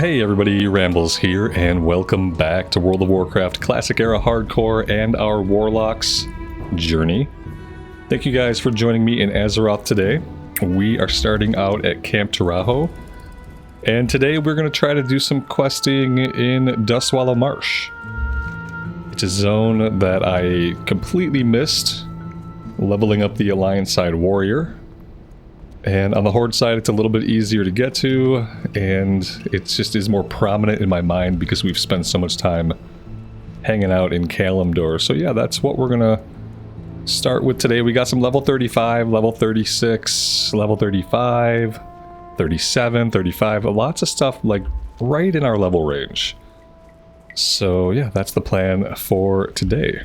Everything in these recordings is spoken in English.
Hey everybody, Rambles here, and welcome back to World of Warcraft Classic Era Hardcore and our Warlocks journey. Thank you guys for joining me in Azeroth today. We are starting out at Camp Taraho, and today we're going to try to do some questing in Dustswallow Marsh. It's a zone that I completely missed, leveling up the Alliance side warrior. And on the Horde side, it's a little bit easier to get to, and it just is more prominent in my mind because we've spent so much time hanging out in Kalimdor. So yeah, that's what we're gonna start with today. We got some level 35, level 36, level 35, 37, 35, lots of stuff like right in our level range. So yeah, that's the plan for today.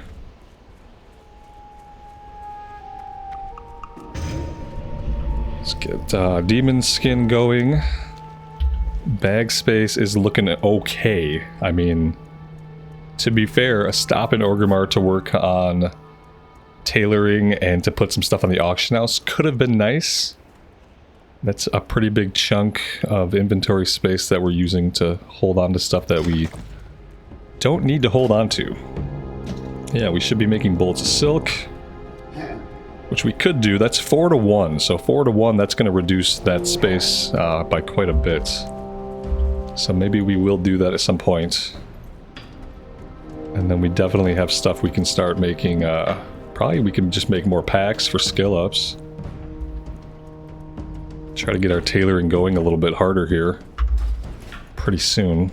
Let's get Demon Skin going. Bag space is looking okay. I mean, to be fair, a stop in Orgrimmar to work on tailoring and to put some stuff on the auction house could have been nice. That's a pretty big chunk of inventory space that we're using to hold on to stuff that we don't need to hold on to. Yeah, we should be making bolts of silk, which we could do. That's 4 to 1, so 4 to 1, that's going to reduce that space by quite a bit. So maybe we will do that at some point. And then we definitely have stuff we can start making. Probably we can just make more packs for skill ups. Try to get our tailoring going a little bit harder here pretty soon.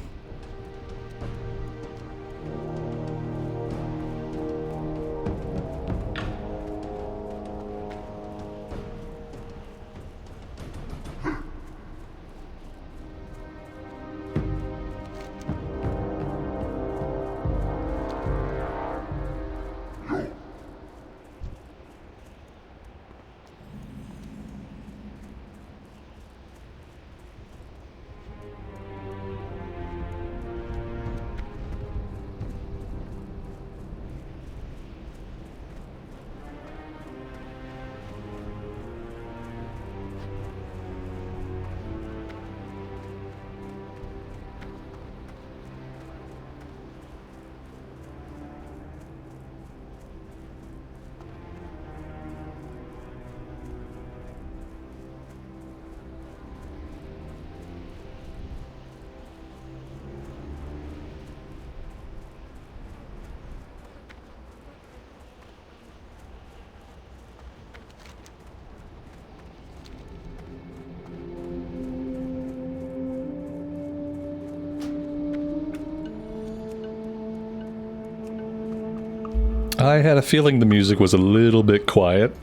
I had a feeling the music was a little bit quiet.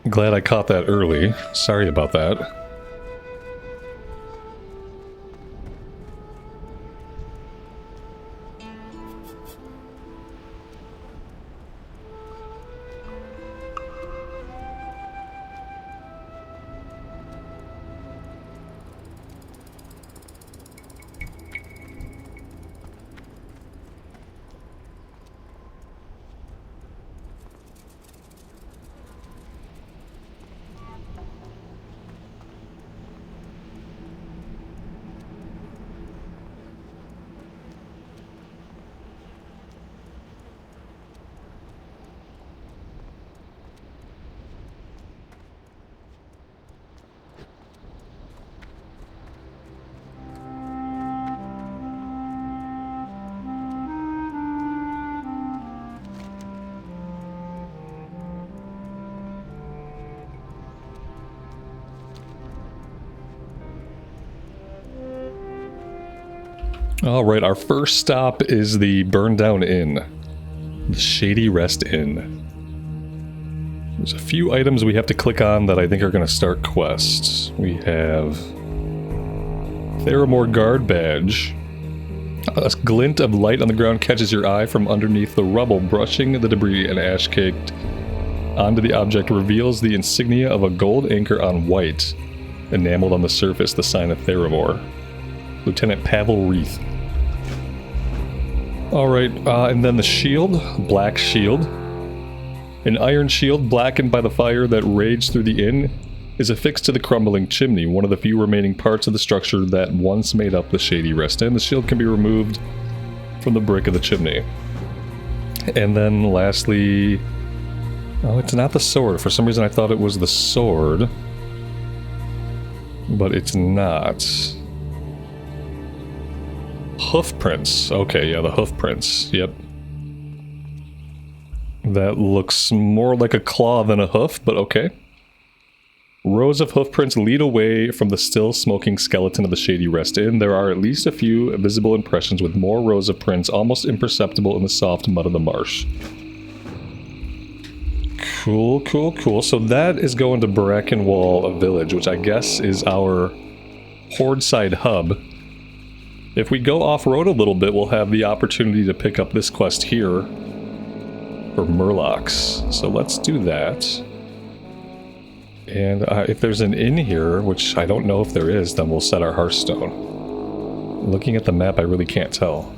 Glad I caught that early. Sorry about that. Alright, our first stop is the Burned Down Inn. The Shady Rest Inn. There's a few items we have to click on that I think are going to start quests. We have Theramore Guard Badge. A glint of light on the ground catches your eye from underneath the rubble, brushing the debris and ash caked onto the object reveals the insignia of a gold anchor on white, enameled on the surface, the sign of Theramore. Lieutenant Pavel Wreath. Alright, and then the shield, Black Shield. An iron shield blackened by the fire that raged through the inn is affixed to the crumbling chimney, one of the few remaining parts of the structure that once made up the shady rest inn. The shield can be removed from the brick of the chimney. And then lastly... oh, it's not the sword. For some reason I thought it was the sword. But it's not. Hoof prints. Okay, yeah, the hoof prints. Yep. That looks more like a claw than a hoof, but okay. Rows of hoof prints lead away from the still smoking skeleton of the shady rest inn. There are at least a few visible impressions with more rows of prints almost imperceptible in the soft mud of the marsh. Cool, cool, cool. So that is going to Brackenwall Village, which I guess is our Horde side hub. If we go off-road a little bit, we'll have the opportunity to pick up this quest here for Murlocs. So let's do that. And if there's an inn here, which I don't know if there is, then we'll set our Hearthstone. Looking at the map, I really can't tell.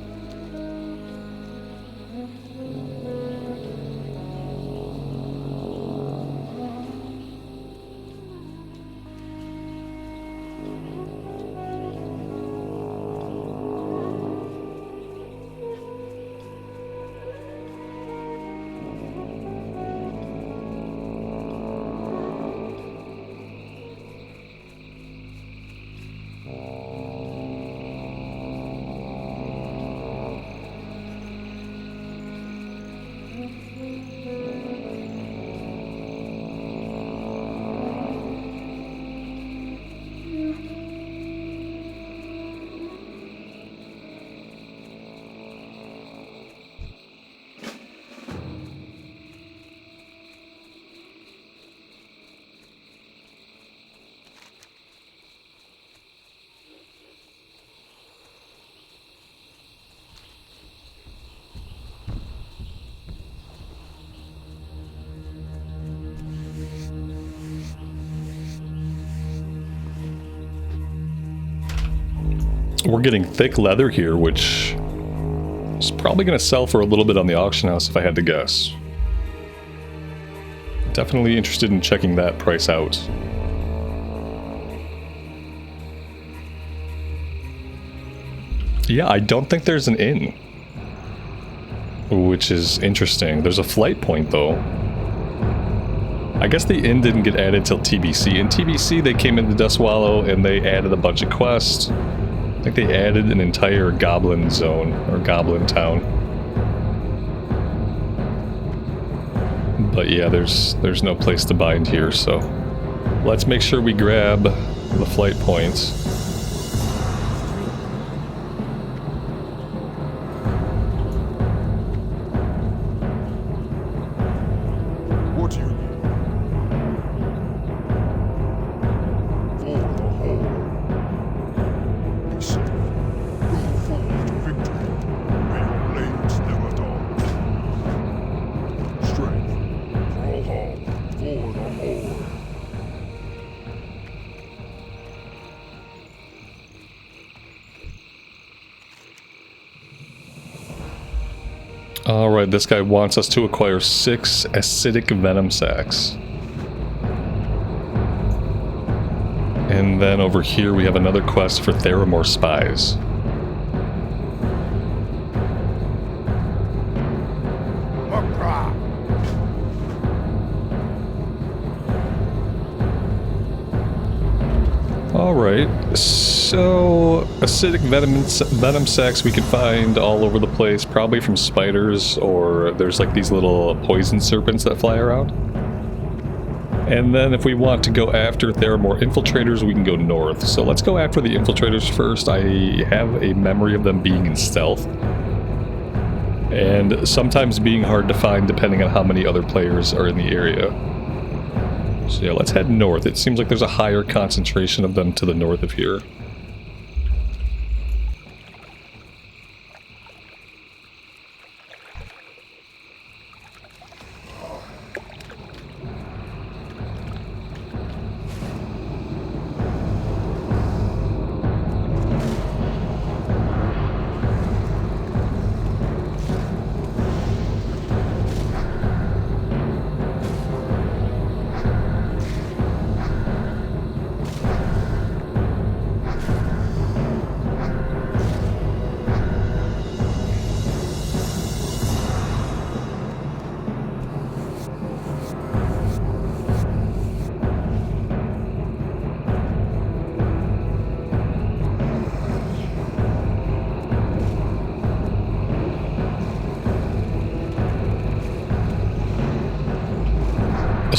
We're getting thick leather here, which is probably going to sell for a little bit on the auction house if I had to guess. Definitely interested in checking that price out. Yeah, I don't think there's an inn, which is interesting. There's a flight point though. I guess the inn didn't get added till TBC. In TBC they came into Dustwallow and they added a bunch of quests. I think they added an entire goblin zone, or goblin town. But yeah, there's no place to bind here, so let's make sure we grab the flight points. What do you need? For the whole. Be safe. Go forth to victory. May your blades never dull. Strength. Crawl hall. For the whole. Alright, this guy wants us to acquire 6 acidic venom sacs. And then over here we have another quest for Theramore spies. Alright, so acidic venom sacs we can find all over the place, probably from spiders, or there's like these little poison serpents that fly around. And then if we want to go after Theramore infiltrators, we can go north. So let's go after the infiltrators first. I have a memory of them being in stealth, and sometimes being hard to find depending on how many other players are in the area. So yeah, let's head north. It seems like there's a higher concentration of them to the north of here.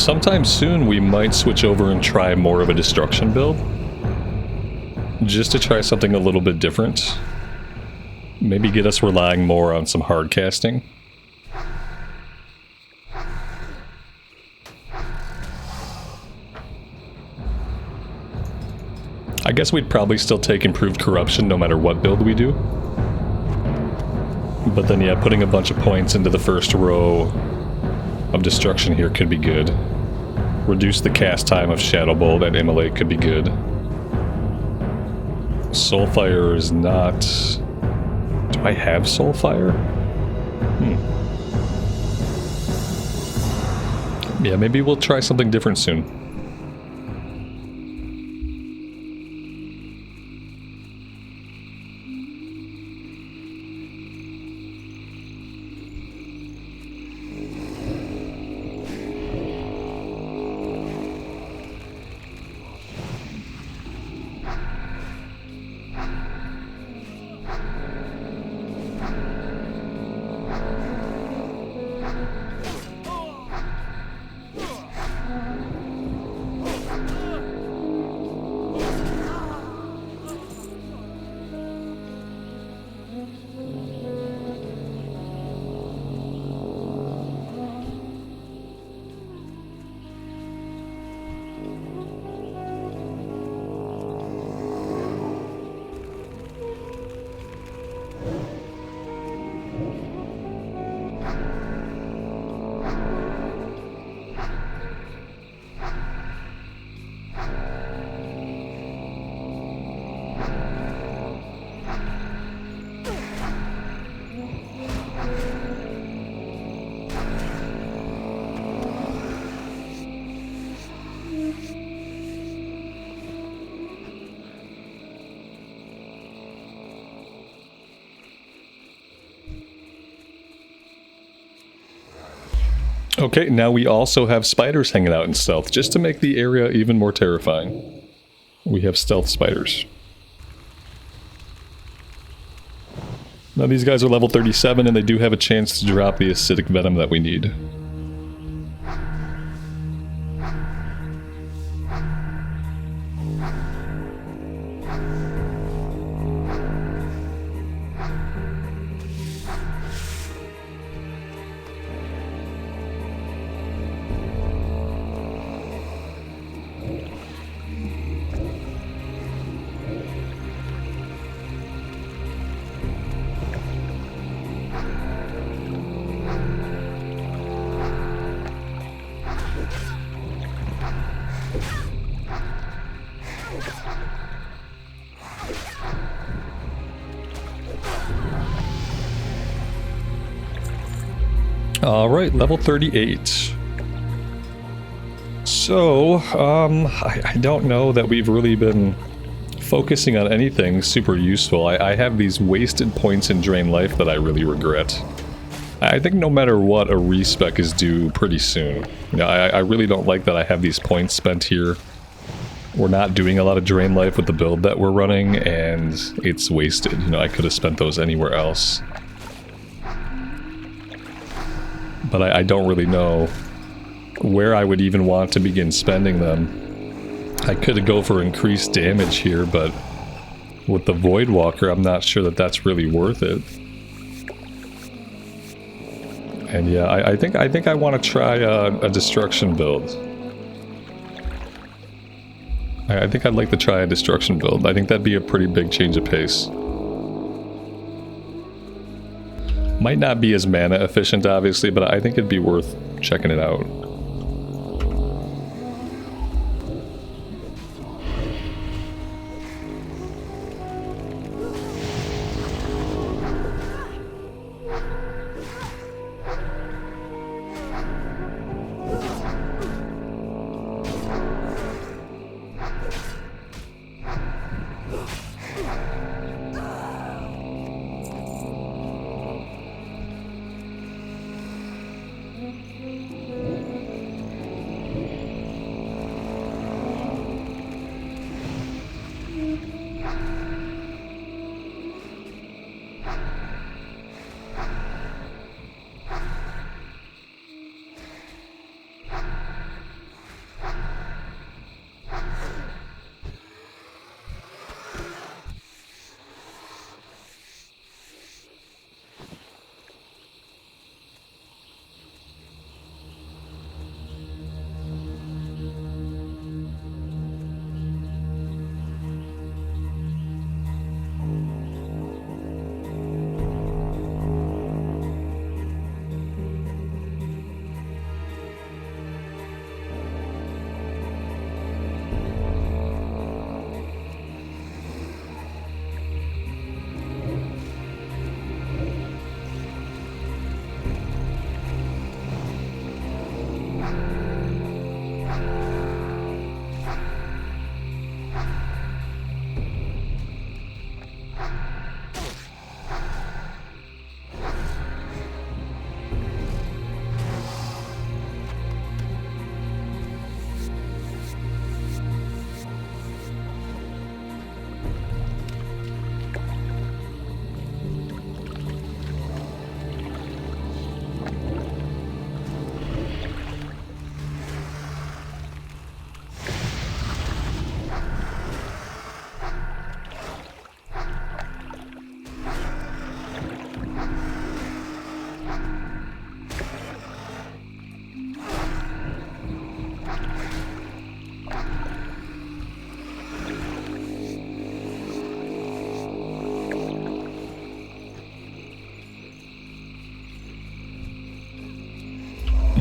sometime soon we might switch over and try more of a destruction build. Just to try something a little bit different. Maybe get us relying more on some hard casting. I guess we'd probably still take improved corruption no matter what build we do. But then yeah, putting a bunch of points into the first row of destruction here could be good. Reduce the cast time of Shadow Bolt and Immolate could be good. Soulfire is not... Do I have Soulfire? Yeah, maybe we'll try something different soon. Okay, now we also have spiders hanging out in stealth, just to make the area even more terrifying. We have stealth spiders. Now these guys are level 37 and they do have a chance to drop the acidic venom that we need. Alright, level 38. So, I don't know that we've really been focusing on anything super useful. I have these wasted points in Drain Life that I really regret. I think no matter what, a respec is due pretty soon. You know, I really don't like that I have these points spent here. We're not doing a lot of Drain Life with the build that we're running, and it's wasted. You know, I could have spent those anywhere else. But I don't really know where I would even want to begin spending them. I could go for increased damage here, but with the Void Walker, I'm not sure that that's really worth it. And yeah, I think I want to try a destruction build. I think I'd like to try a destruction build. I think that'd be a pretty big change of pace. Might not be as mana efficient, obviously, but I think it'd be worth checking it out.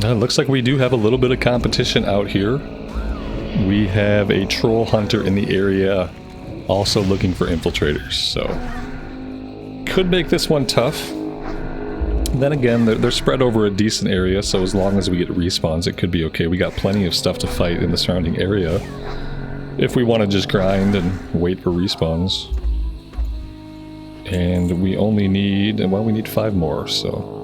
Looks like we do have a little bit of competition out here. We have a troll hunter in the area also looking for infiltrators, so could make this one tough. Then again, they're spread over a decent area, so as long as we get respawns, it could be okay. We got plenty of stuff to fight in the surrounding area if we want to just grind and wait for respawns. And we only need, well, we need 5 more, so...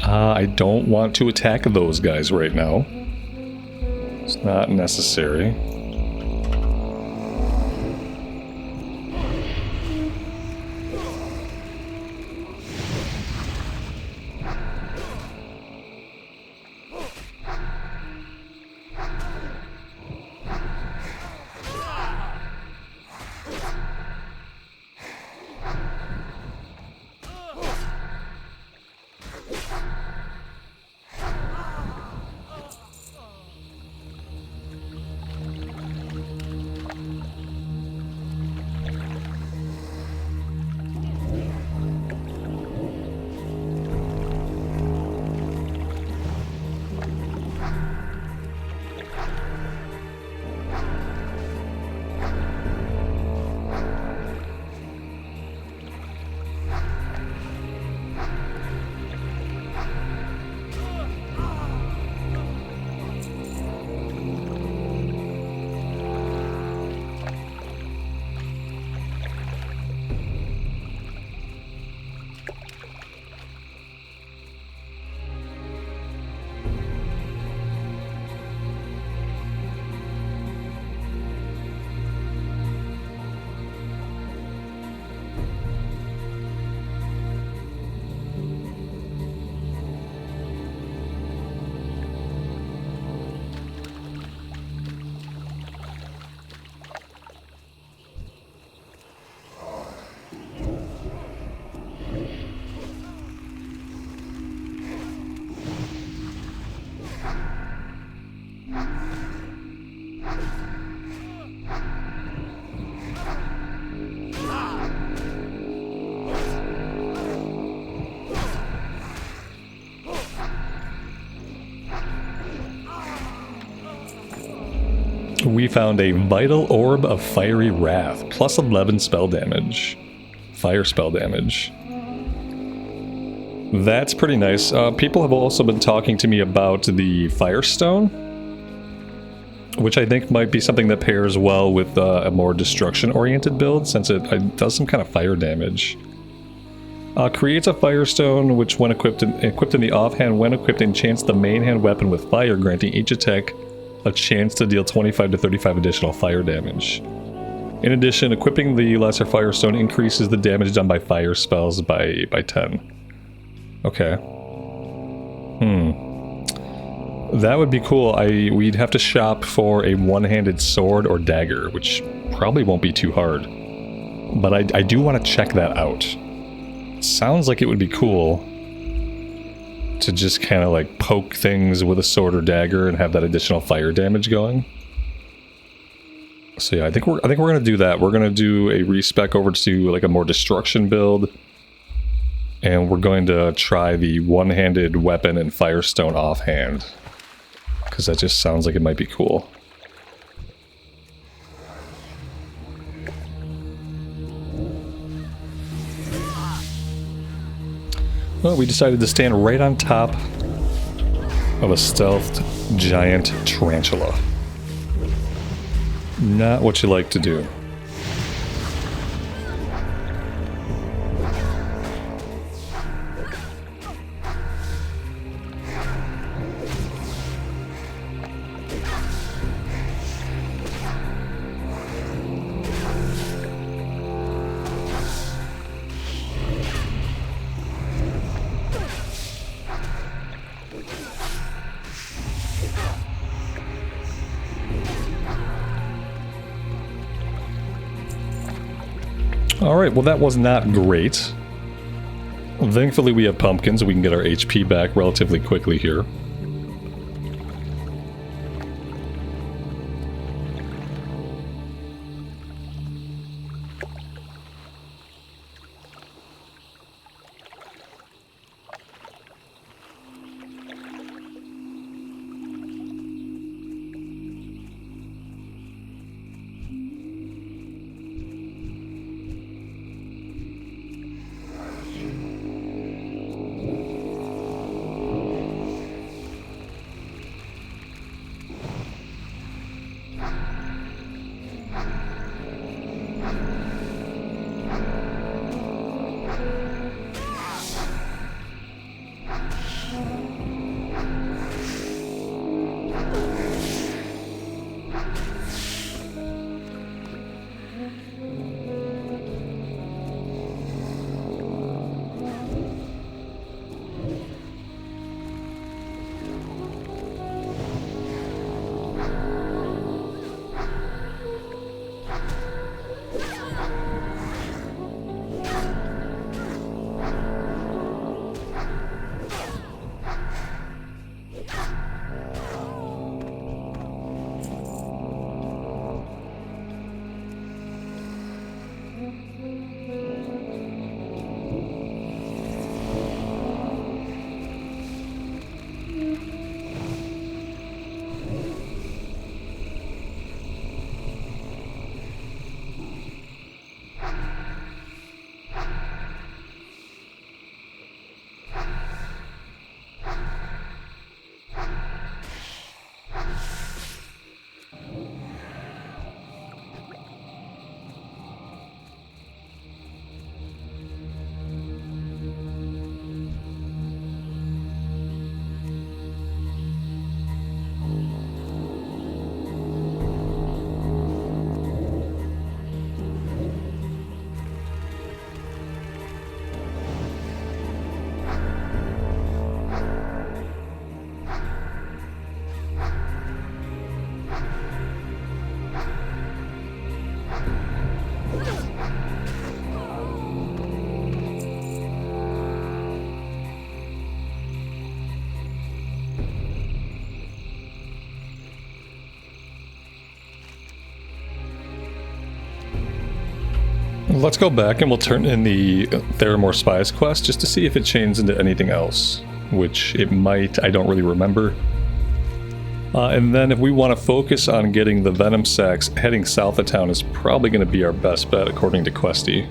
I don't want to attack those guys right now. It's not necessary. We found a Vital Orb of Fiery Wrath, plus 11 spell damage. Fire spell damage. That's pretty nice. People have also been talking to me about the Firestone, which I think might be something that pairs well with a more destruction-oriented build, since it does some kind of fire damage. Creates a Firestone, which when equipped in the offhand, when equipped, enchants the main hand weapon with fire, granting each attack a chance to deal 25 to 35 additional fire damage. In addition, equipping the Lesser Firestone increases the damage done by fire spells by 10. Okay. That would be cool. We'd have to shop for a one-handed sword or dagger, which probably won't be too hard. But I do want to check that out. Sounds like it would be cool to just kind of like poke things with a sword or dagger and have that additional fire damage going. So yeah, I think we're gonna do that. We're gonna do a respec over to like a more destruction build, and we're going to try the one-handed weapon and Firestone offhand, because that just sounds like it might be cool. Well, we decided to stand right on top of a stealthed giant tarantula. Not what you like to do. Alright, well that was not great. Thankfully we have pumpkins, we can get our HP back relatively quickly here. Let's go back and we'll turn in the Theramore Spies quest just to see if it changes into anything else, which it might, I don't really remember. And then if we want to focus on getting the Venom Sacs, heading south of town is probably going to be our best bet according to Questie.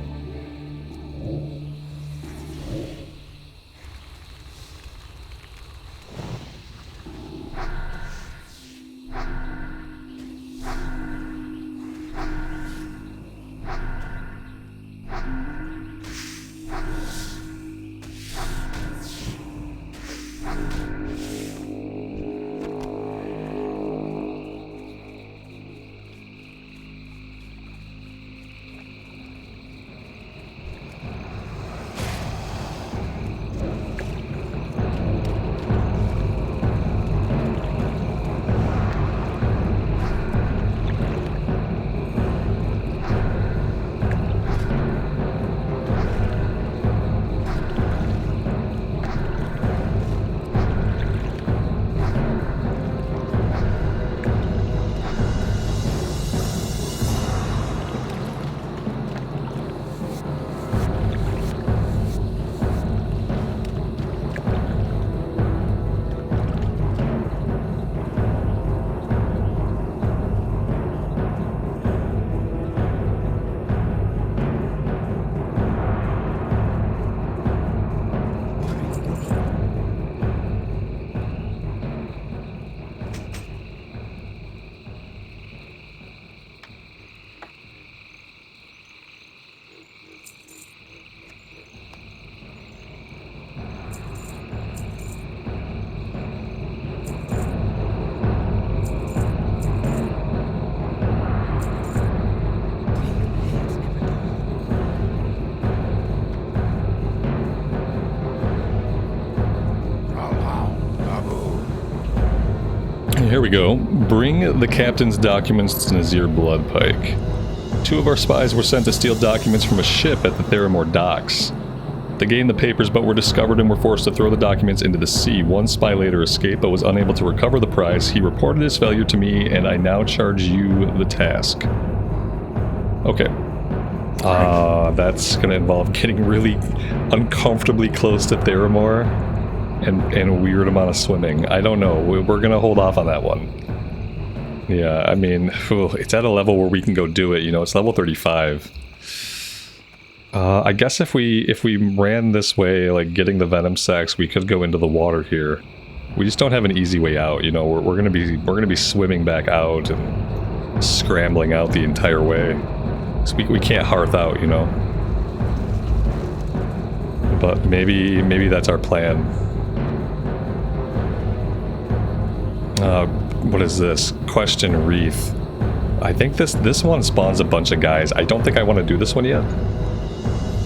Here we go. Bring the captain's documents to Nazir Bloodpike. 2 of our spies were sent to steal documents from a ship at the Theramore docks. They gained the papers but were discovered and were forced to throw the documents into the sea. One spy later escaped but was unable to recover the prize. He reported his failure to me and I now charge you the task. Okay. That's gonna involve getting really uncomfortably close to Theramore and a weird amount of swimming. I don't know. We're gonna hold off on that one. Yeah, I mean, it's at a level where we can go do it, you know, it's level 35. I guess if we ran this way, like getting the venom sacs, we could go into the water here. We just don't have an easy way out, you know. We're gonna be swimming back out and scrambling out the entire way. So we can't hearth out, you know. But maybe that's our plan. What is this? Question Wreath. I think this one spawns a bunch of guys. I don't think I want to do this one yet.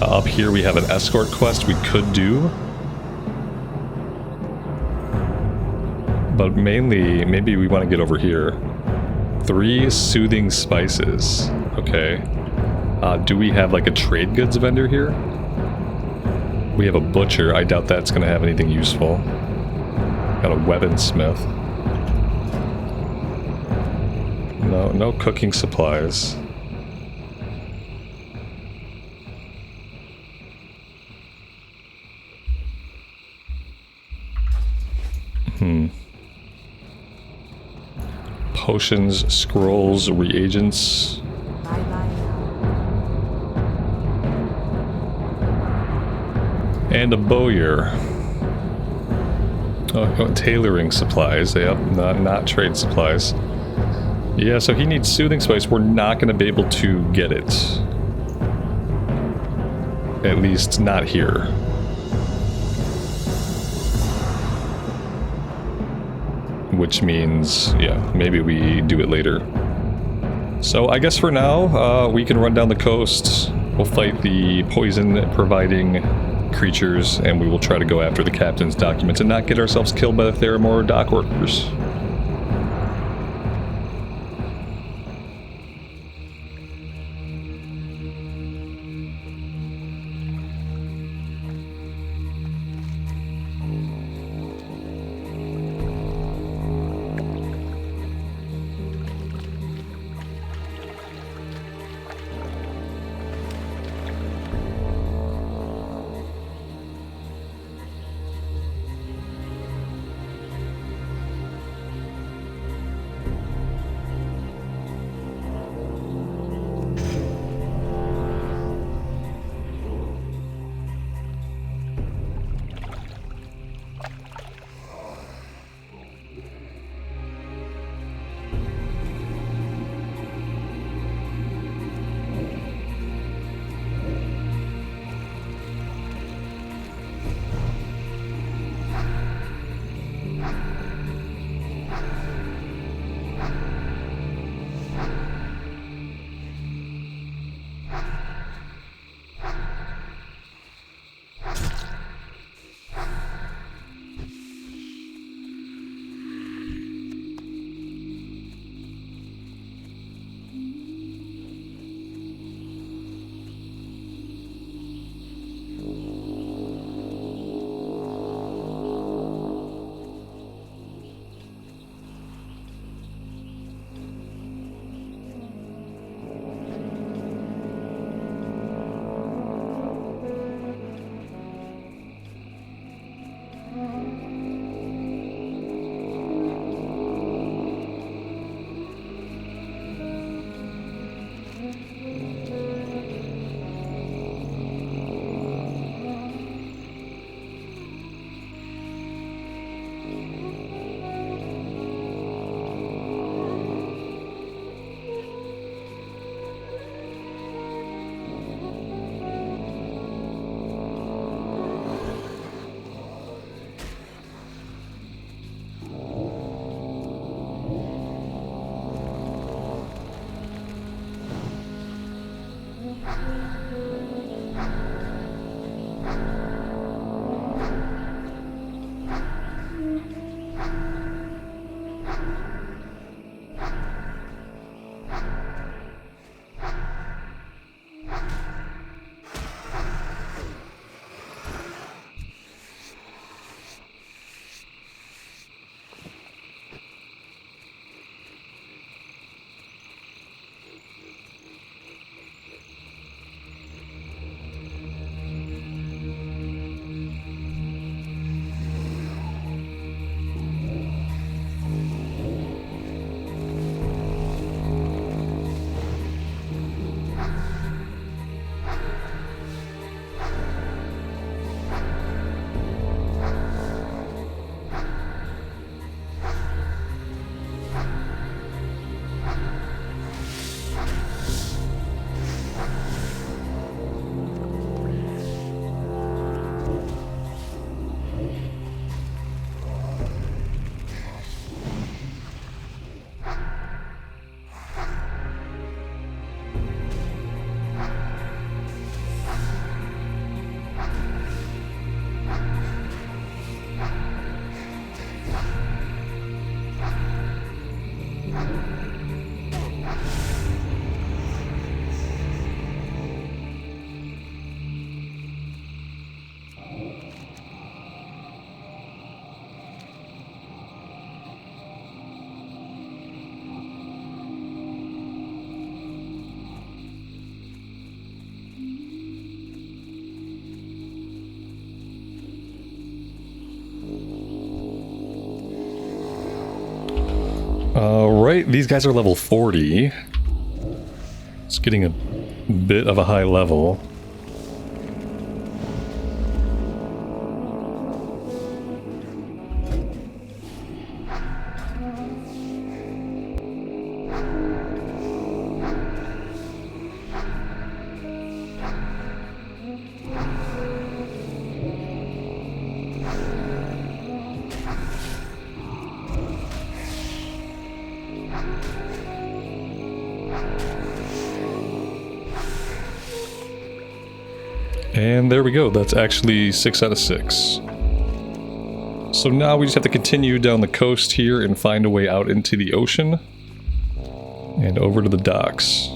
Up here we have an escort quest we could do. But mainly, maybe we want to get over here. 3 soothing spices. Okay. Do we have like a trade goods vendor here? We have a butcher. I doubt that's going to have anything useful. Got a weaponsmith. No cooking supplies. Potions, scrolls, reagents. And a bowyer. Oh, tailoring supplies. Yep, not trade supplies. Yeah, so he needs soothing spice. We're not going to be able to get it. At least not here. Which means, yeah, maybe we do it later. So I guess for now, we can run down the coast. We'll fight the poison-providing creatures, and we will try to go after the captain's documents and not get ourselves killed by the Theramore dock workers. these guys are level 40. It's getting a bit of a high level. And there we go, that's actually 6 out of 6. So now we just have to continue down the coast here and find a way out into the ocean and over to the docks.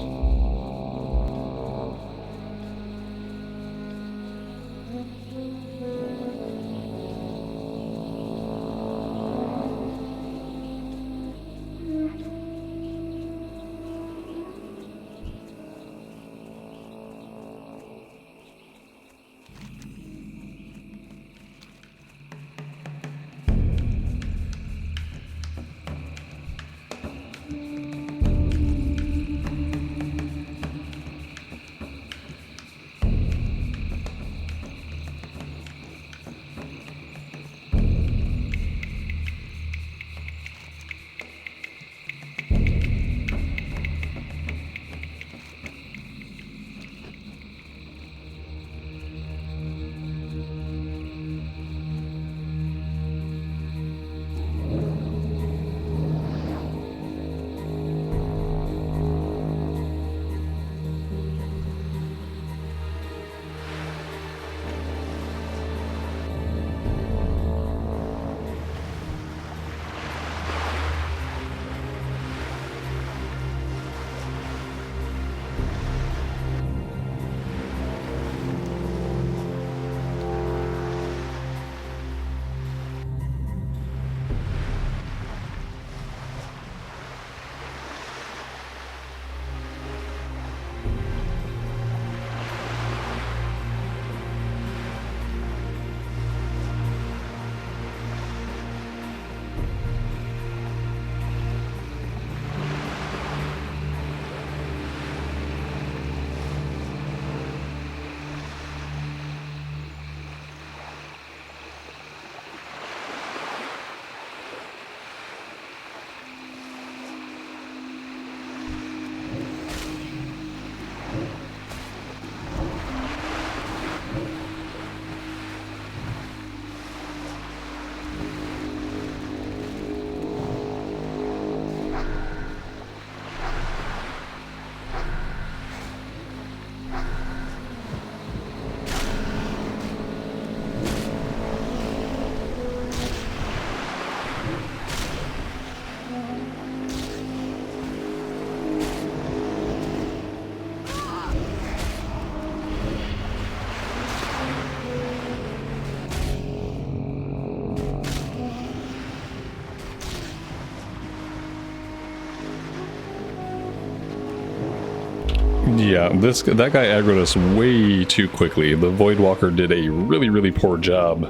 Yeah, that guy aggroed us way too quickly. The Voidwalker did a really poor job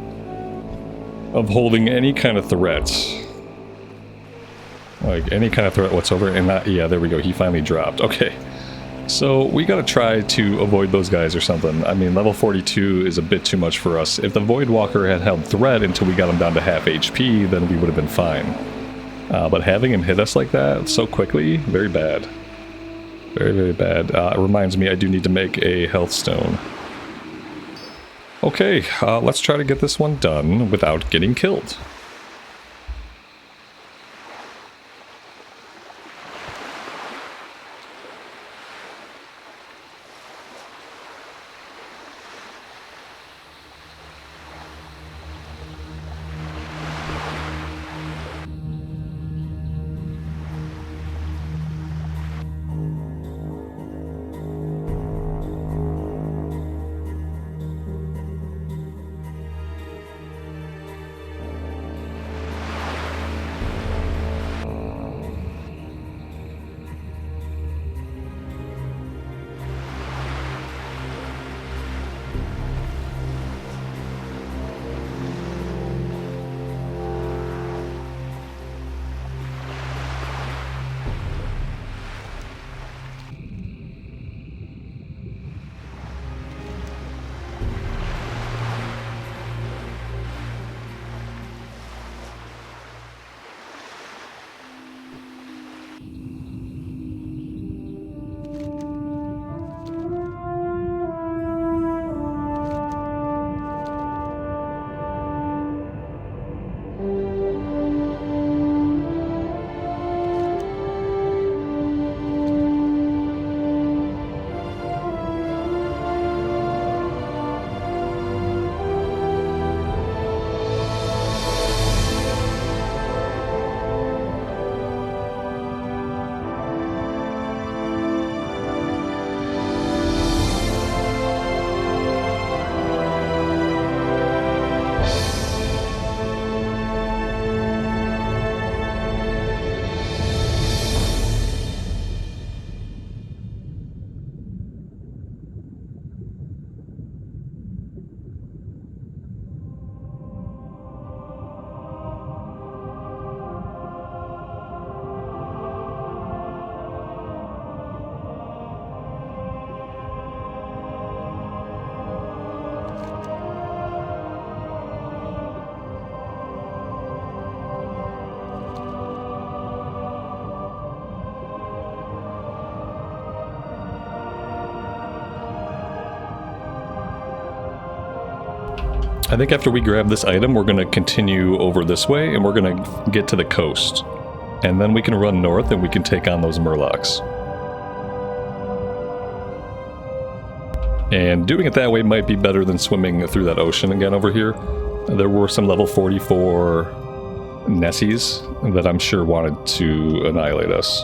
of holding any kind of threat. Like, any kind of threat whatsoever, and that, yeah, there we go, he finally dropped. Okay, so we gotta try to avoid those guys or something. I mean, level 42 is a bit too much for us. If the Voidwalker had held threat until we got him down to half HP, then we would have been fine. But having him hit us like that so quickly, very bad. Very bad. It reminds me I do need to make a health stone. Okay, let's try to get this one done without getting killed. I think after we grab this item, we're going to continue over this way, and we're going to get to the coast. And then we can run north, and we can take on those Murlocs. And doing it that way might be better than swimming through that ocean again over here. There were some level 44 Nessies that I'm sure wanted to annihilate us.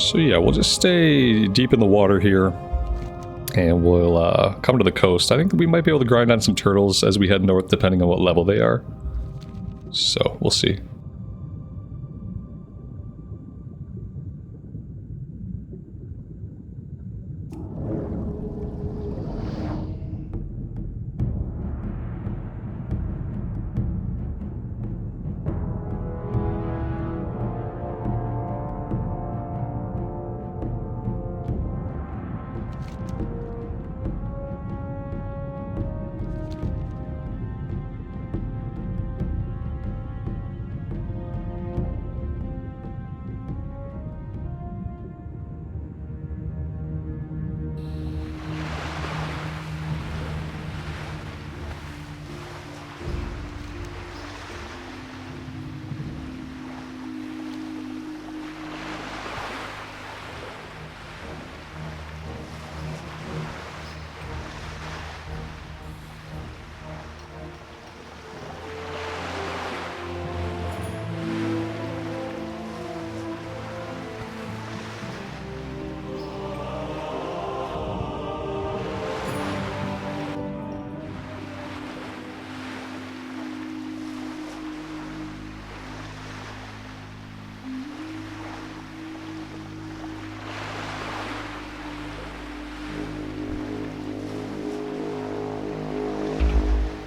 So yeah, we'll just stay deep in the water here, and we'll come to the coast. I think we might be able to grind on some turtles as we head north, depending on what level they are. So, we'll see.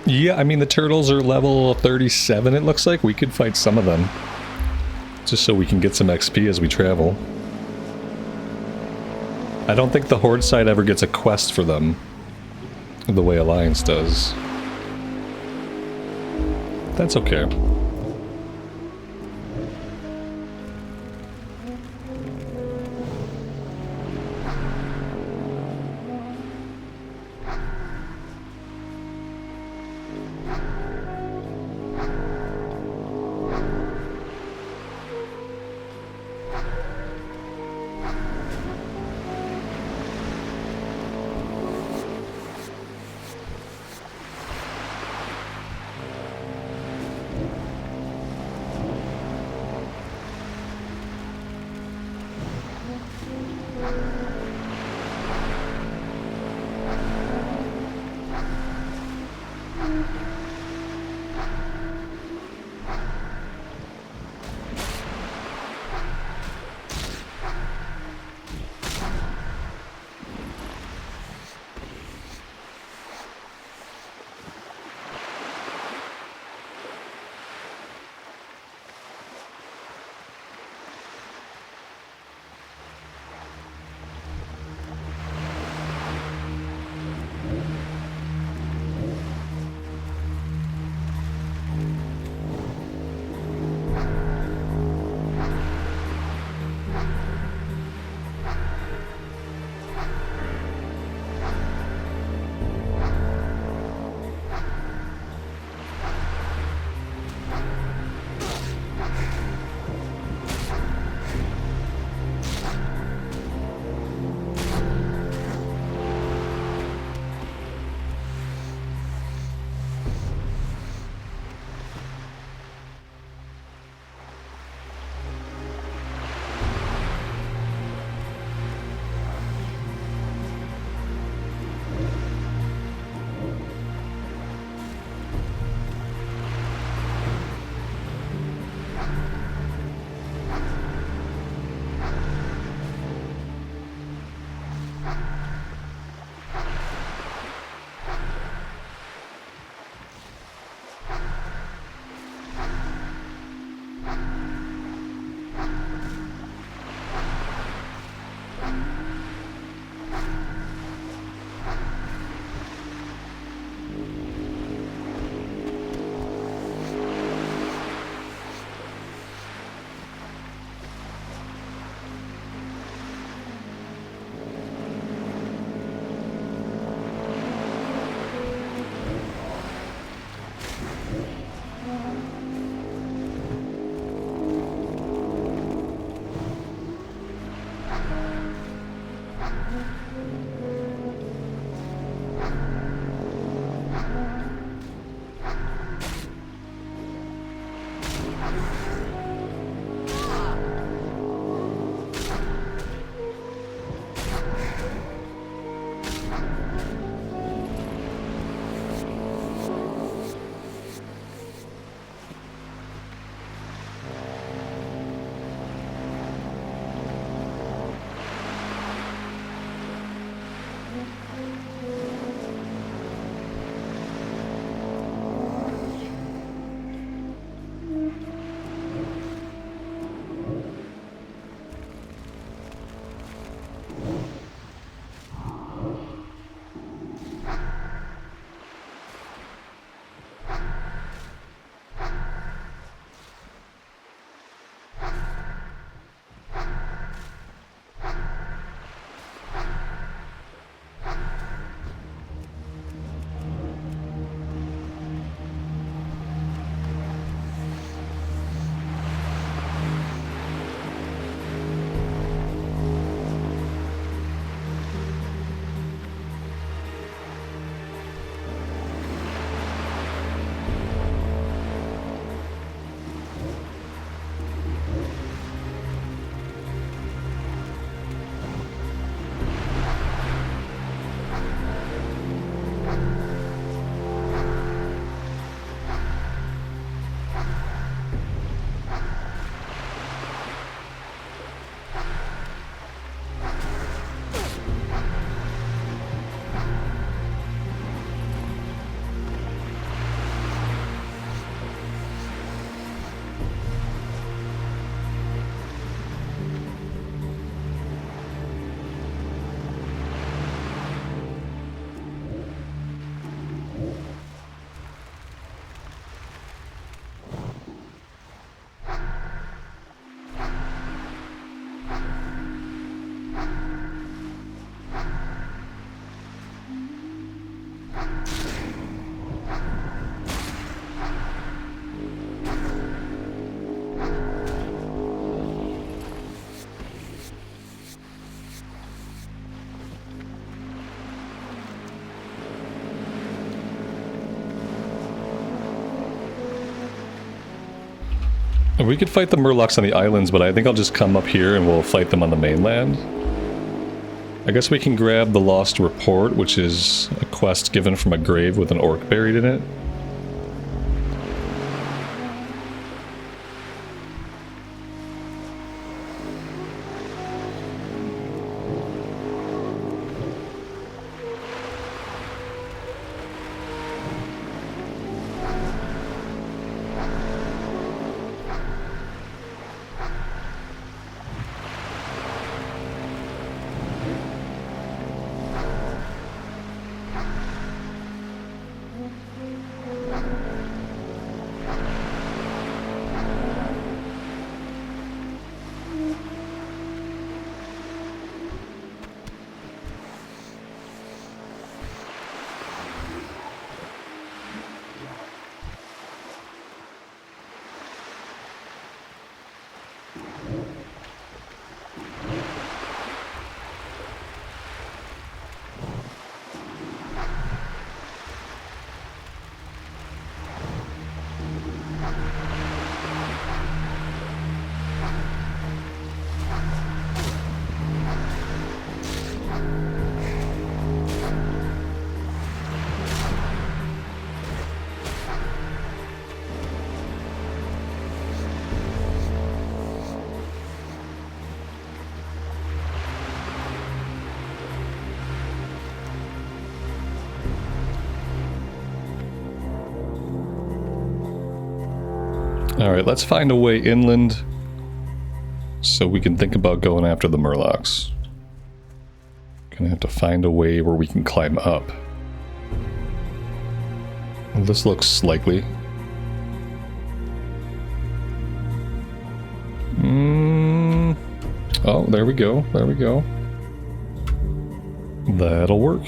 Yeah, I mean, the turtles are level 37, it looks like. We could fight some of them. Just so we can get some XP as we travel. I don't think the Horde side ever gets a quest for them, the way Alliance does. That's okay. We could fight the Murlocs on the islands, but I think I'll just come up here and we'll fight them on the mainland. I guess we can grab the Lost Report, which is a quest given from a grave with an orc buried in it. Alright, let's find a way inland so we can think about going after the Murlocs. Gonna have to find a way where we can climb up. Well, this looks likely. Oh, there we go, there we go. That'll work.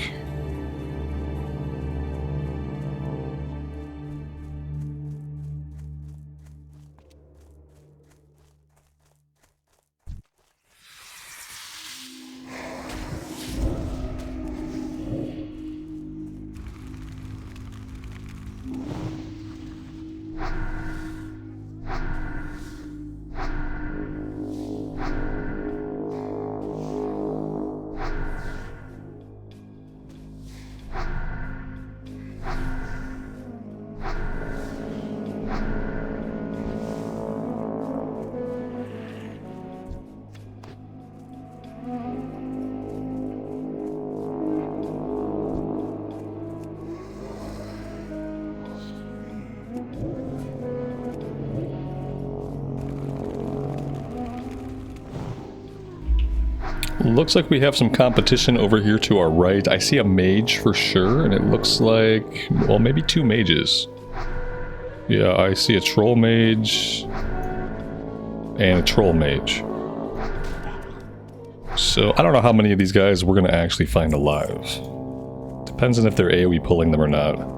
Looks like we have some competition over here to our right. I see a mage for sure, and it looks like, well, maybe two mages. Yeah, I see a troll mage and a troll mage. So I don't know how many of these guys we're going to actually find alive. Depends on if they're AoE pulling them or not.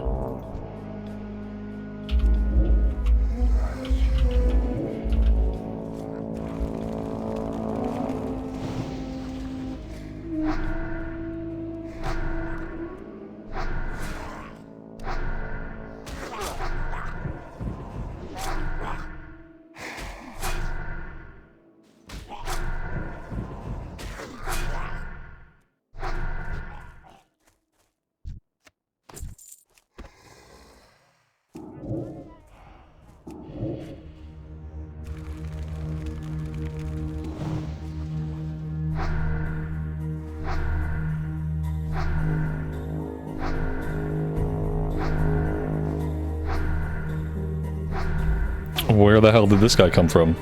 Where the hell did this guy come from?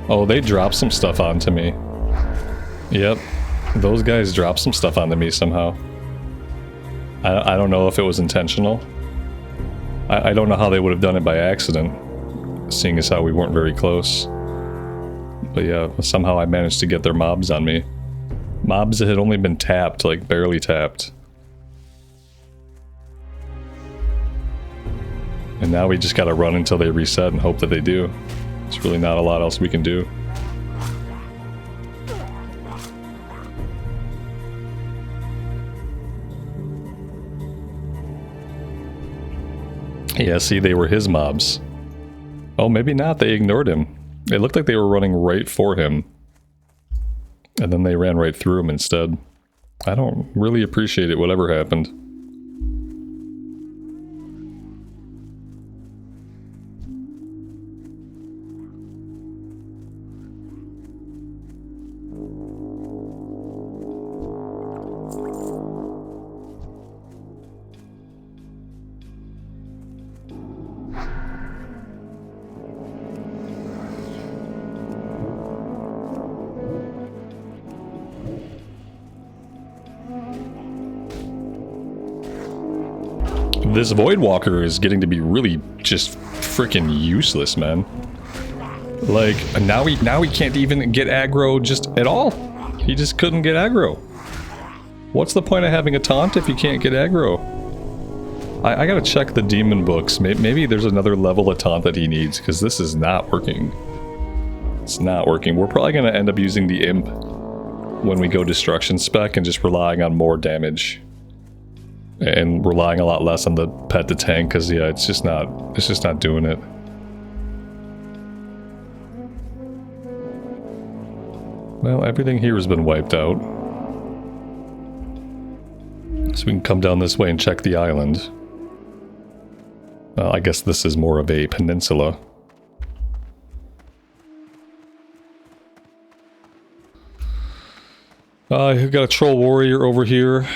Oh, they dropped some stuff onto me. Yep. Those guys dropped some stuff onto me somehow. I don't know if it was intentional. I don't know how they would have done it by accident, seeing as how we weren't very close. But yeah, somehow I managed to get their mobs on me. Mobs that had only been tapped, like barely tapped. And now we just gotta run until they reset and hope that they do. There's really not a lot else we can do. Yeah, see, they were his mobs. Oh, maybe not. They ignored him. It looked like they were running right for him. And then they ran right through him instead. I don't really appreciate it, whatever happened. This Voidwalker is getting to be really just freaking useless, man. Like, now he can't even get aggro just at all. He just couldn't get aggro. What's the point of having a taunt if you can't get aggro? I gotta check the demon books. Maybe there's another level of taunt that he needs, because this is not working. It's not working. We're probably gonna end up using the imp when we go destruction spec and just relying on more damage. And relying a lot less on the pet to tank, because yeah, it's just not doing it. Well, everything here has been wiped out. So we can come down this way and check the island. I guess this is more of a peninsula. We've got a troll warrior over here.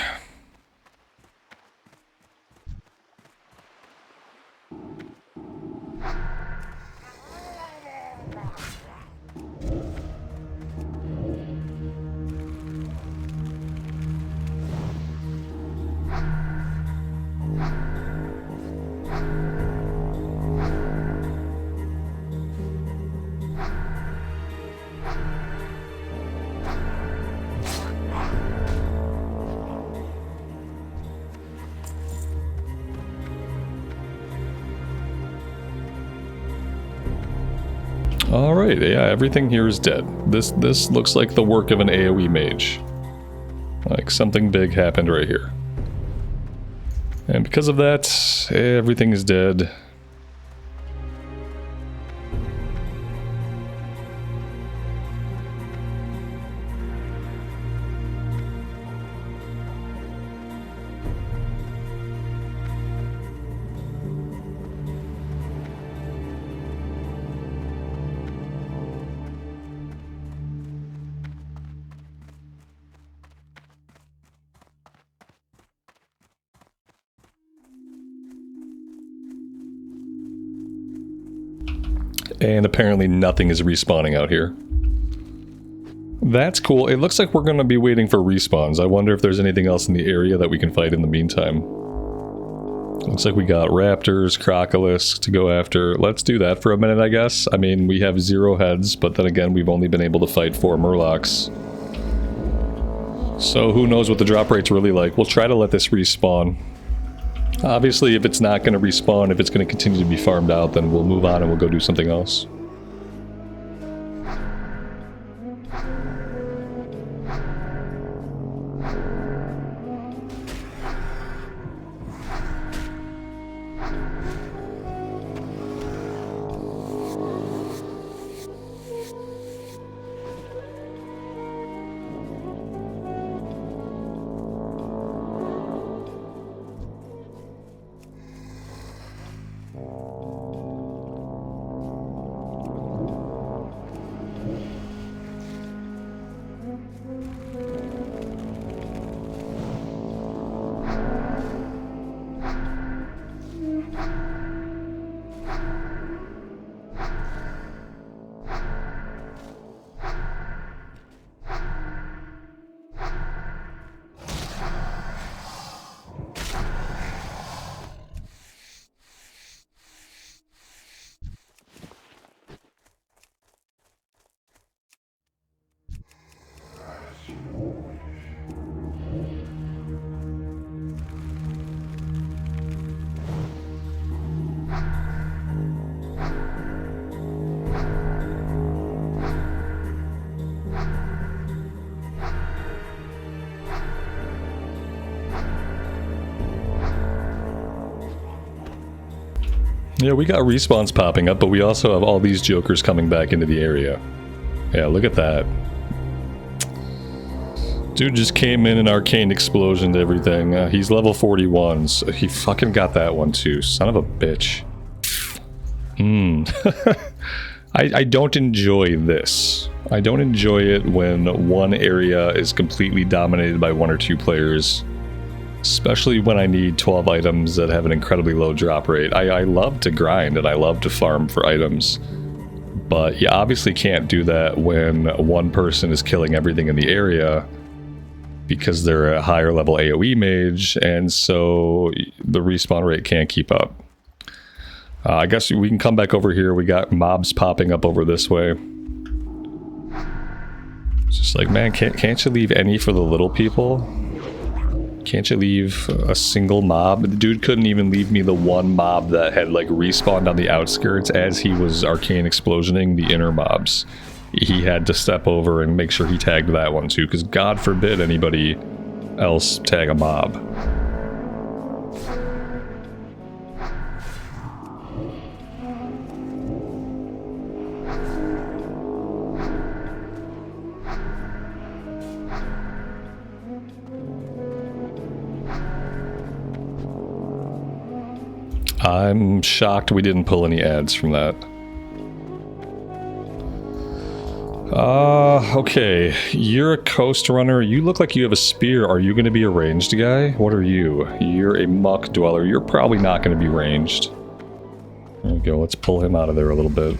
Alright, yeah, everything here is dead. This looks like the work of an AoE mage. Like, something big happened right here. And because of that, everything is dead. And apparently nothing is respawning out here. That's cool. It looks like we're going to be waiting for respawns. I wonder if there's anything else in the area that we can fight in the meantime. Looks like we got raptors, crocolisk to go after. Let's do that for a minute, I guess. I mean, we have 0 heads, but then again, we've only been able to fight 4 murlocs. So who knows what the drop rate's really like. We'll try to let this respawn. Obviously, if it's not going to respawn, if it's going to continue to be farmed out, then we'll move on and we'll go do something else. Yeah, we got respawns popping up, but we also have all these jokers coming back into the area. Yeah, look at that. Dude just came in and arcane explosioned everything. He's level 41, so he fucking got that one too. Son of a bitch. I don't enjoy this. I don't enjoy it when one area is completely dominated by 1 or 2 players. Especially when I need 12 items that have an incredibly low drop rate. I love to grind and I love to farm for items. But you obviously can't do that when one person is killing everything in the area because they're a higher level AoE mage, and so the respawn rate can't keep up. I guess we can come back over here. We got mobs popping up over this way. It's just like, man, can't you leave any for the little people? Can't you leave a single mob? The dude couldn't even leave me the one mob that had like respawned on the outskirts as he was arcane explosioning the inner mobs. He had to step over and make sure he tagged that one too, because God forbid anybody else tag a mob. I'm shocked we didn't pull any ads from that. Okay. You're a coast runner. You look like you have a spear. Are you going to be a ranged guy? What are you? You're a muck dweller. You're probably not going to be ranged. There we go. Let's pull him out of there a little bit.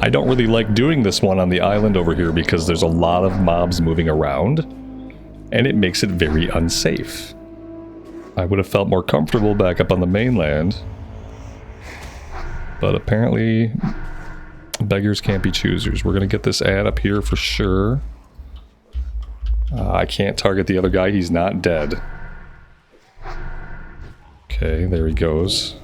I don't really like doing this one on the island over here because there's a lot of mobs moving around, and it makes it very unsafe. I would have felt more comfortable back up on the mainland, but apparently beggars can't be choosers. We're going to get this ad up here for sure. I can't target the other guy. He's not dead. Okay, there he goes.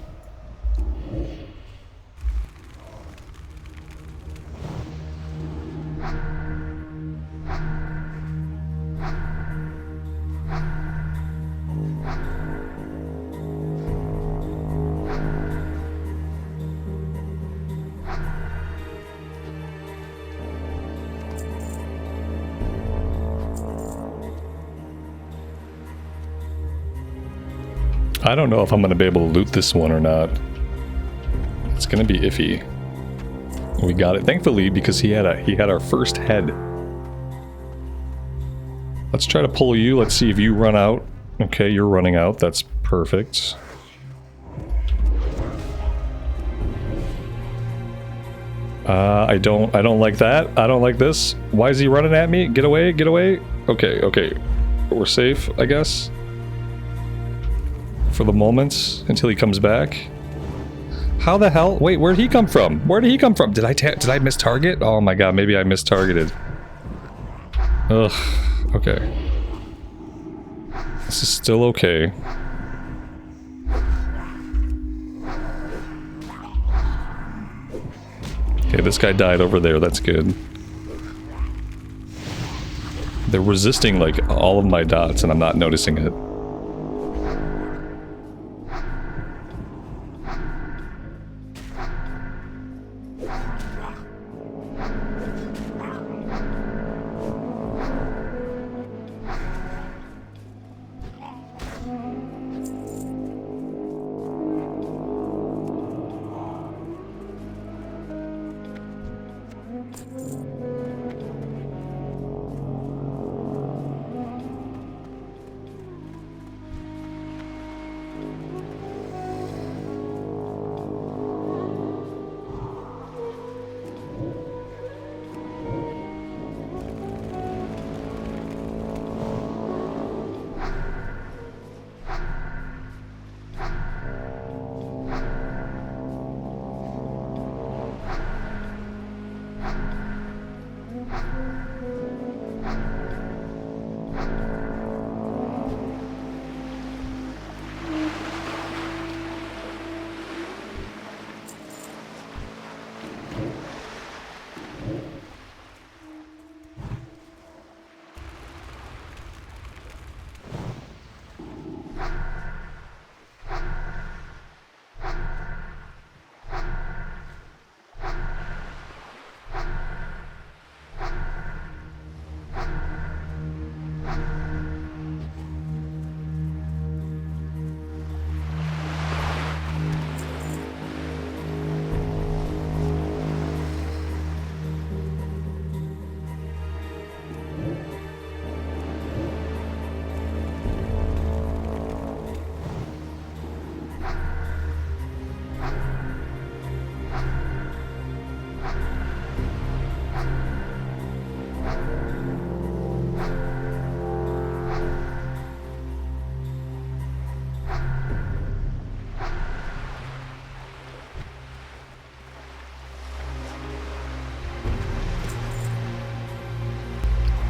I don't know if I'm going to be able to loot this one or not. It's going to be iffy. We got it, thankfully, because he had our first head. Let's try to pull you. Let's see if you run out. Okay, you're running out. That's perfect. I don't like that. I don't like this. Why is he running at me? Get away, get away. Okay, okay. We're safe, I guess. For the moment, until he comes back. How the hell? Wait, where'd he come from? Where did he come from? Did I miss target? Oh my god, maybe I missed targeted. Ugh, okay. This is still okay. Okay, this guy died over there, that's good. They're resisting, like, all of my dots, and I'm not noticing it.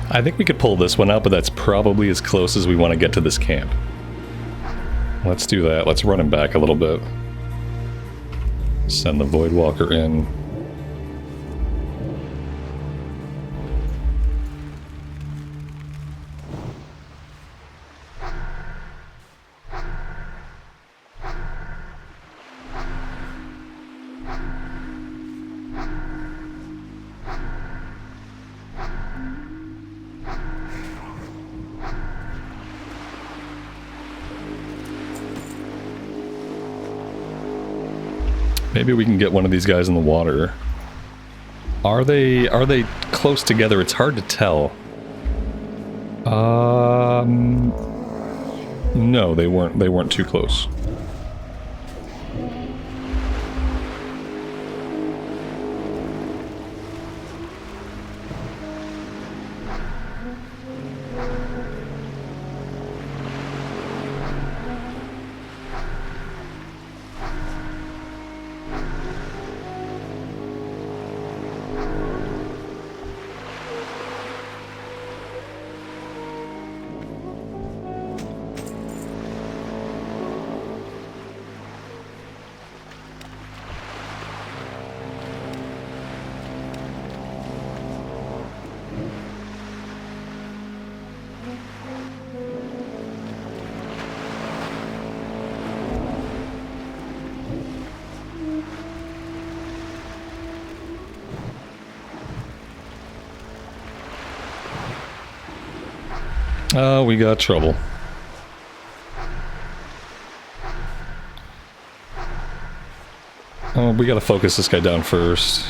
I think we could pull this one out, but that's probably as close as we want to get to this camp. Let's do that. Let's run him back a little bit. Send the Voidwalker in. Maybe we can get one of these guys in the water. Are they close together? It's hard to tell. No, they weren't too close. Oh, we got trouble. Oh, we gotta focus this guy down first.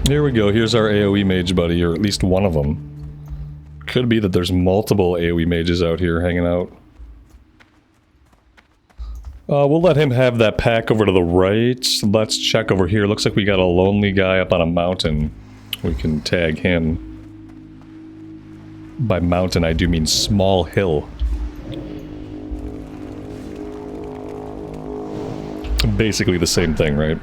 Here we go. Here's our AoE mage buddy, or at least one of them. Could be that there's multiple AoE mages out here hanging out. We'll let him have that pack over to the right. Let's check over here. Looks like we got a lonely guy up on a mountain. We can tag him. By mountain, I do mean small hill. Basically the same thing, right?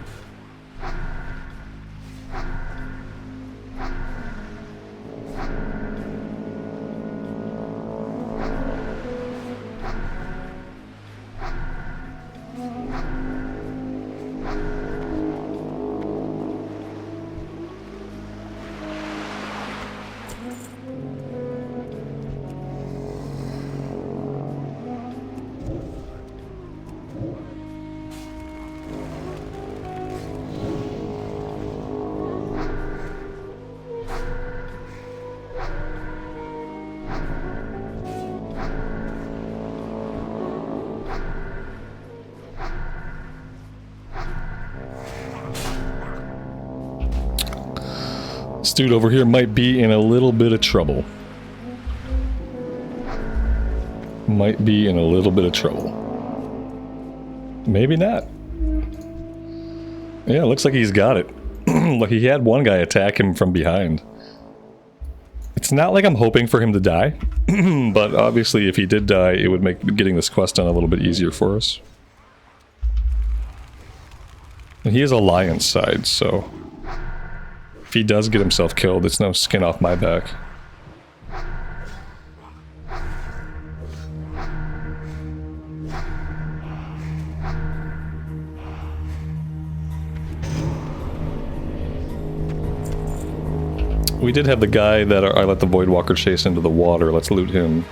This dude over here might be in a little bit of trouble. Might be in a little bit of trouble. Maybe not. Yeah, looks like he's got it. Like he had one guy attack him from behind. It's not like I'm hoping for him to die, but obviously if he did die, it would make getting this quest done a little bit easier for us. And he is Alliance side, so if he does get himself killed, it's no skin off my back. We did have the guy that I let the Voidwalker chase into the water. Let's loot him.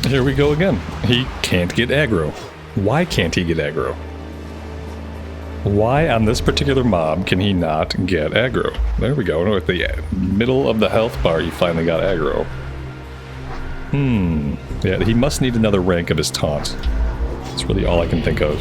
Here we go again. He can't get aggro. Why can't he get aggro? Why on this particular mob can he not get aggro? There we go. At the middle of the health bar, he finally got aggro. Yeah, he must need another rank of his taunt. That's really all I can think of.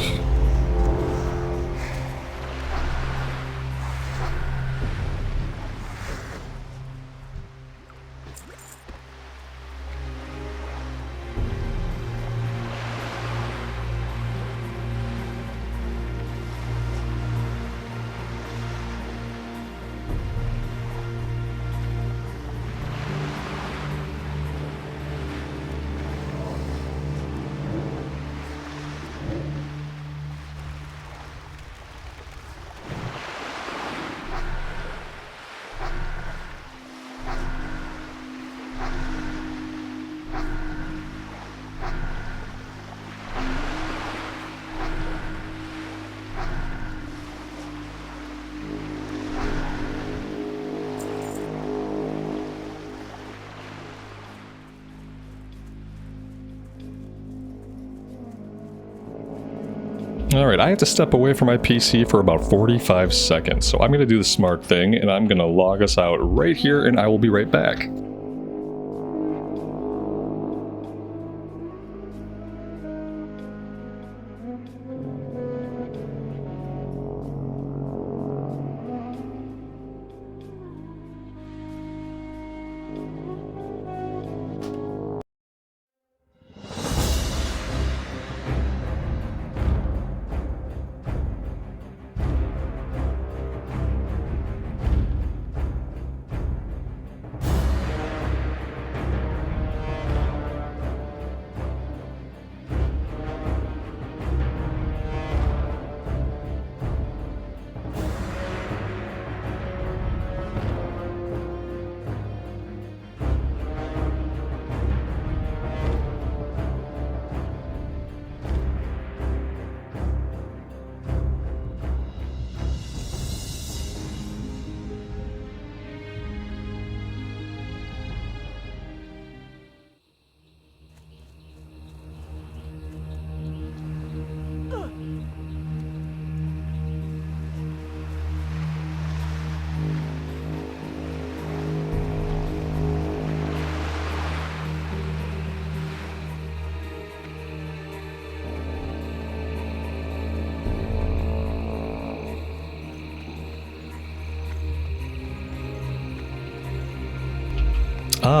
Alright, I have to step away from my PC for about 45 seconds, so I'm going to do the smart thing, and I'm going to log us out right here, and I will be right back.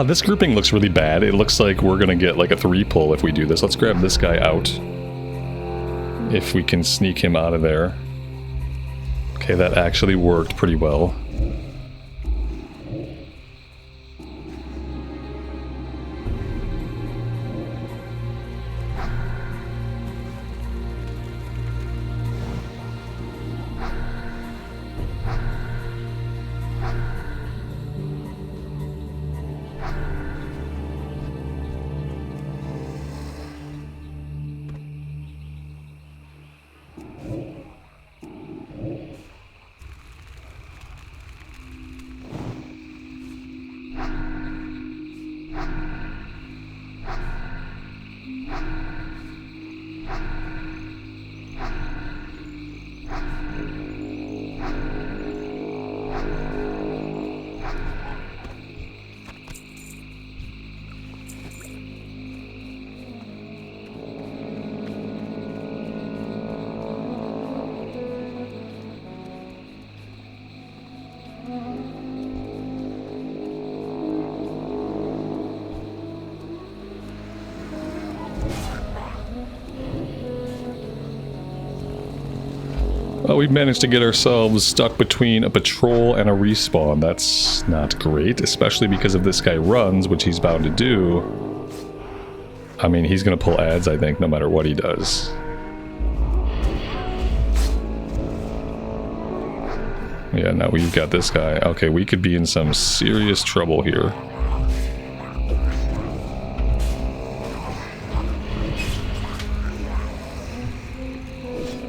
This grouping looks really bad. It looks like we're gonna get like a 3-pull if we do this. Let's grab this guy out. If we can sneak him out of there. Okay, that actually worked pretty well. Well, we've managed to get ourselves stuck between a patrol and a respawn. That's not great, especially because if this guy runs, which he's bound to do. I mean, he's gonna pull ads, I think, no matter what he does. Yeah, now we've got this guy. Okay, we could be in some serious trouble here.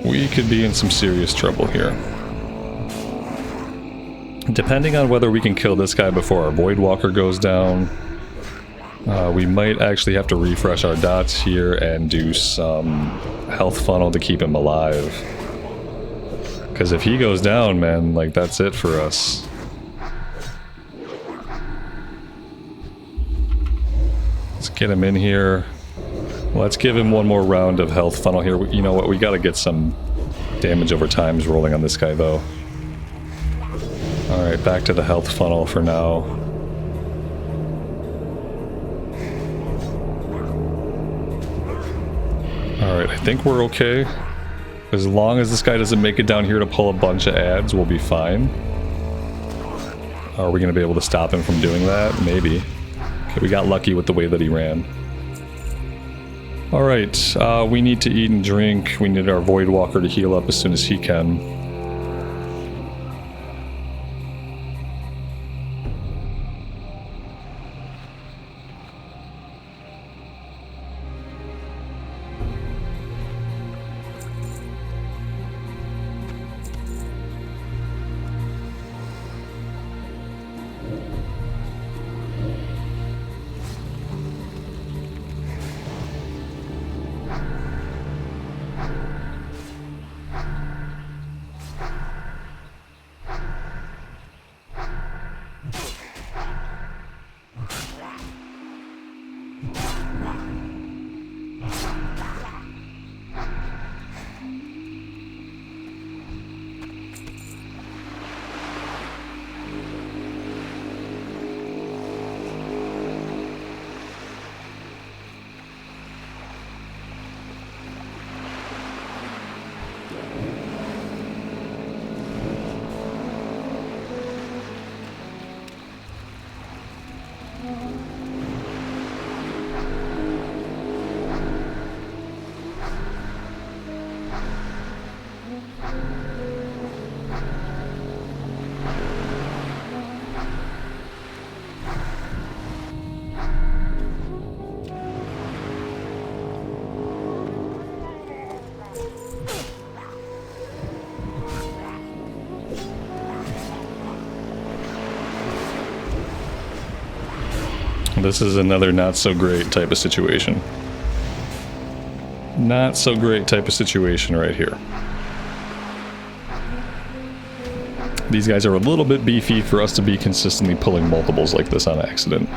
We could be in some serious trouble here. Depending on whether we can kill this guy before our Voidwalker goes down, we might actually have to refresh our dots here and do some health funnel to keep him alive. Because if he goes down, man, like, that's it for us. Let's get him in here. Let's give him one more round of health funnel here. You know what? We gotta get some damage over times rolling on this guy, though. Alright, back to the health funnel for now. Alright, I think we're okay. As long as this guy doesn't make it down here to pull a bunch of ads, we'll be fine. Are we going to be able to stop him from doing that? Maybe. Okay, we got lucky with the way that he ran. Alright, we need to eat and drink. We need our Void Walker to heal up as soon as he can. This is another not so great type of situation. Not so great type of situation right here. These guys are a little bit beefy for us to be consistently pulling multiples like this on accident.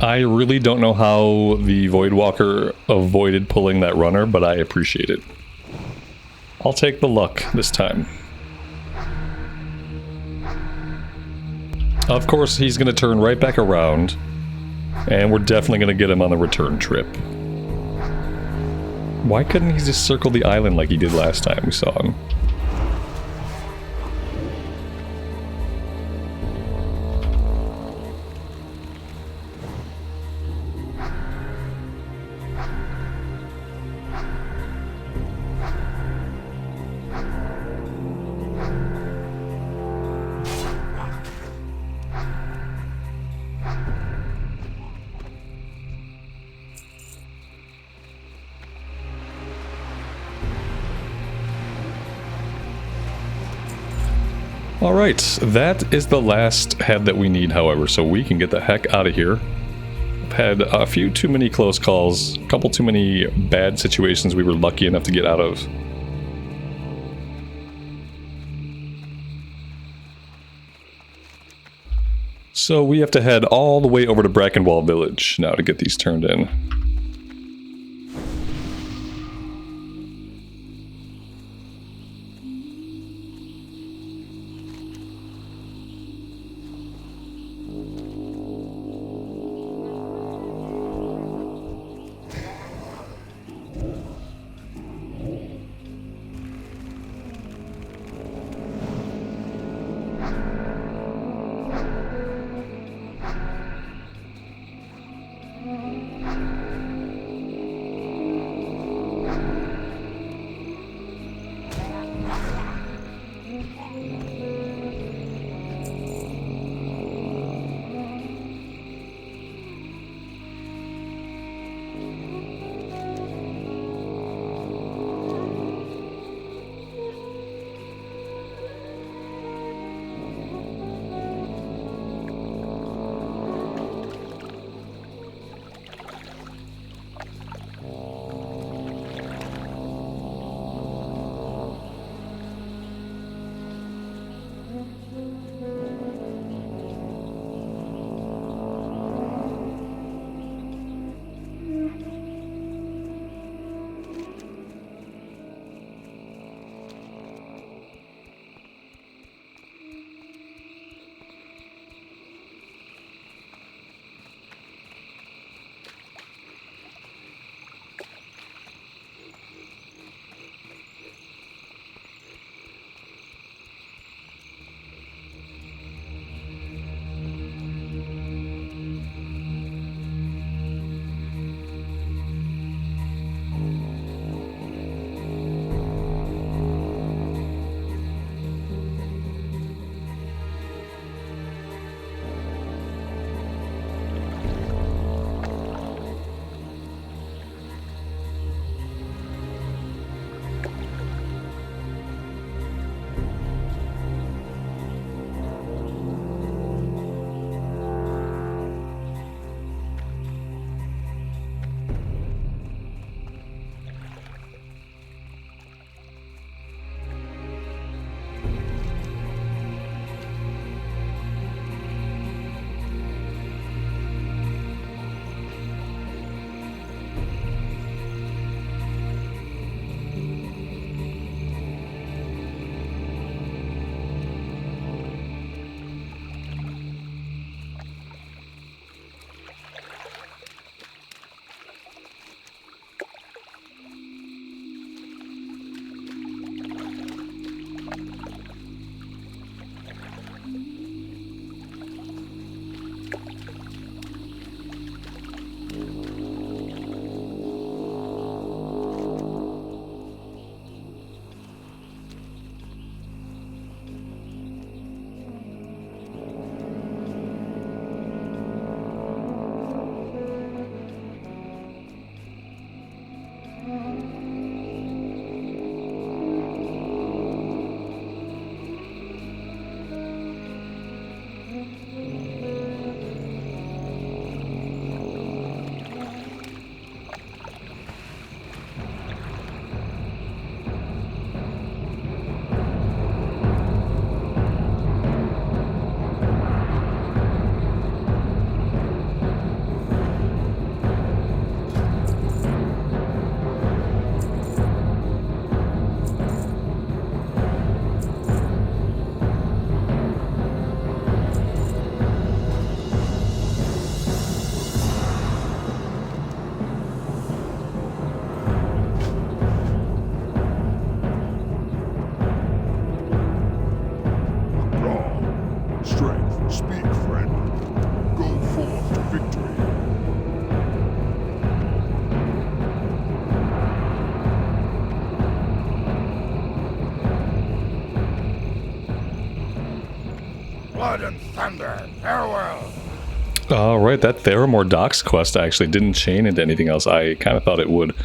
I really don't know how the Voidwalker avoided pulling that runner, but I appreciate it. I'll take the luck this time. Of course, he's going to turn right back around, and we're definitely going to get him on the return trip. Why couldn't he just circle the island like he did last time we saw him? Alright, that is the last head that we need, however, so we can get the heck out of here. I've had a few too many close calls, a couple too many bad situations we were lucky enough to get out of. So we have to head all the way over to Brackenwall Village now to get these turned in. Commander, farewell. Alright, that Theramore Docks quest actually didn't chain into anything else. I kind of thought it would.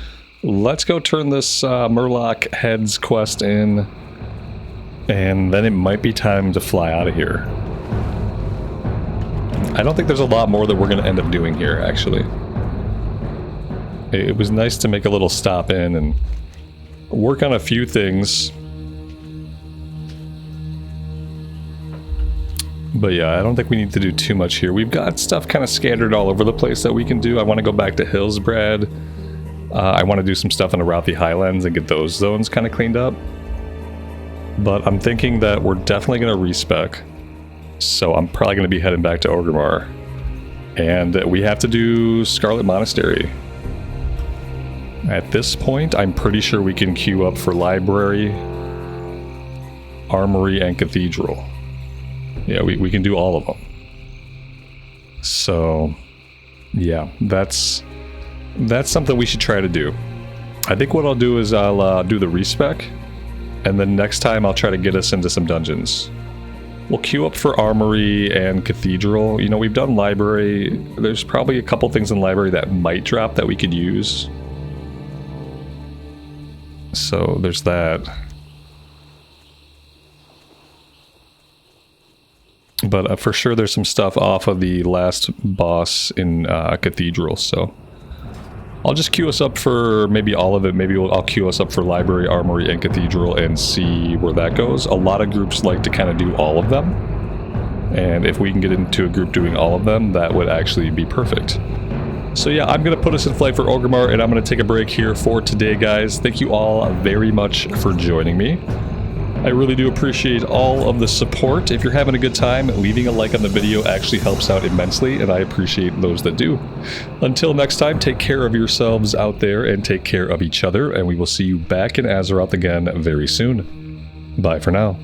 Let's go turn this Murloc Heads quest in, and then it might be time to fly out of here. I don't think there's a lot more that we're going to end up doing here, actually. It was nice to make a little stop in and work on a few things. But yeah, I don't think we need to do too much here. We've got stuff kind of scattered all over the place that we can do. I want to go back to Hillsbrad. I want to do some stuff in the Routhi Highlands and get those zones kind of cleaned up. But I'm thinking that we're definitely going to respec. So I'm probably going to be heading back to Orgrimmar. And we have to do Scarlet Monastery. At this point, I'm pretty sure we can queue up for Library, Armory, and Cathedral. Yeah, we can do all of them. So, yeah, that's something we should try to do. I think what I'll do is I'll do the respec, and then next time I'll try to get us into some dungeons. We'll queue up for Armory and Cathedral. You know, we've done Library. There's probably a couple things in Library that might drop that we could use. So there's that. But for sure there's some stuff off of the last boss in Cathedral, so I'll just queue us up for maybe all of it. Maybe I'll queue us up for Library, Armory, and Cathedral and see where that goes. A lot of groups like to kind of do all of them, and if we can get into a group doing all of them, that would actually be perfect. So yeah, I'm going to put us in flight for Orgrimmar, and I'm going to take a break here for today, guys. Thank you all very much for joining me. I really do appreciate all of the support. If you're having a good time, leaving a like on the video actually helps out immensely, and I appreciate those that do. Until next time, take care of yourselves out there and take care of each other, and we will see you back in Azeroth again very soon. Bye for now.